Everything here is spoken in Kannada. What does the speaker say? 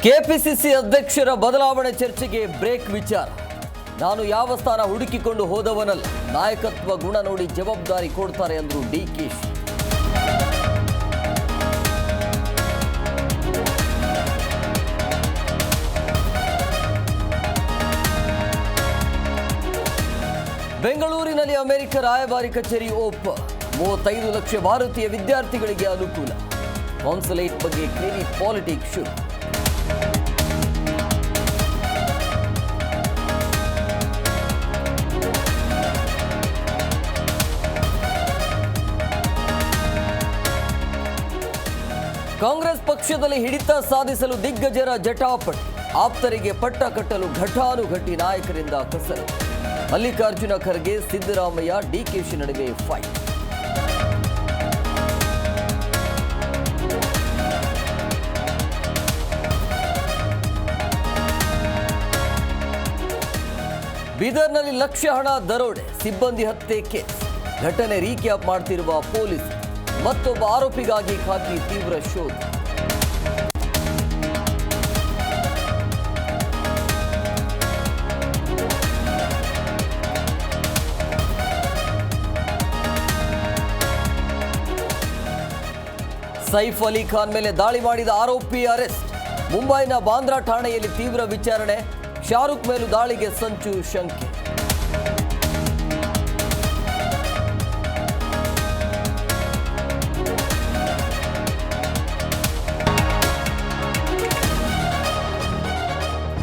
ಕೆಪಿಸಿಸಿ ಅಧ್ಯಕ್ಷರ ಬದಲಾವಣೆ ಚರ್ಚೆಗೆ ಬ್ರೇಕ್ ವಿಚಾರ. ನಾನು ಯಾವ ಸ್ಥಾನ ಹುಡುಕಿಕೊಂಡು ಹೋದವನಲ್ಲ, ನಾಯಕತ್ವ ಗುಣ ನೋಡಿ ಜವಾಬ್ದಾರಿ ಕೊಡ್ತಾರೆ ಅಂದ್ರು ಡಿಕೆಶಿ. ಬೆಂಗಳೂರಿನಲ್ಲಿ ಅಮೆರಿಕ ರಾಯಭಾರಿ ಕಚೇರಿ ಓಪನ್. 35 ಲಕ್ಷ ಭಾರತೀಯ ವಿದ್ಯಾರ್ಥಿಗಳಿಗೆ ಅನುಕೂಲ. ಕಾನ್ಸುಲೇಟ್ ಬಗ್ಗೆ ಕ್ರೇಜಿ ಪಾಲಿಟಿಕ್ಸ್ ಶುರು. ಕಾಂಗ್ರೆಸ್ ಪಕ್ಷದಲ್ಲಿ ಹಿಡಿತ ಸಾಧಿಸಲು ದಿಗ್ಗಜರ ಜಟಾಪಟಿ. ಆಪ್ತರಿಗೆ ಪಟ್ಟ ಕಟ್ಟಲು ಘಟಾನುಘಟಿ ನಾಯಕರಿಂದ ಕಸರತ್ತು. ಮಲ್ಲಿಕಾರ್ಜುನ ಖರ್ಗೆ, ಸಿದ್ದರಾಮಯ್ಯ, ಡಿಕೆಶಿ ನಡುವೆ ಫೈಟ್. ಬೀದರ್ನಲ್ಲಿ ಲಕ್ಷ ಹಣ ದರೋಡೆ, ಸಿಬ್ಬಂದಿ ಹತ್ಯೆ ಕೇಸ್. ಘಟನೆ ರೀಕ್ಯಾಪ್ ಮಾಡ್ತಿರುವ ಪೊಲೀಸ್. ಮತ್ತೊಬ್ಬ ಆರೋಪಿಗಾಗಿ ಖಾಕಿ ತೀವ್ರ ಶೋಧ. ಸೈಫ್ ಅಲಿ ಖಾನ್ ಮೇಲೆ ದಾಳಿ ಮಾಡಿದ ಆರೋಪಿ ಅರೆಸ್ಟ್. ಮುಂಬೈನ ಬಾಂದ್ರಾ ಠಾಣೆಯಲ್ಲಿ ತೀವ್ರ ವಿಚಾರಣೆ. ಶಾರುಖ್ ಮೇಲೂ ದಾಳಿಗೆ ಸಂಚು ಶಂಕೆ.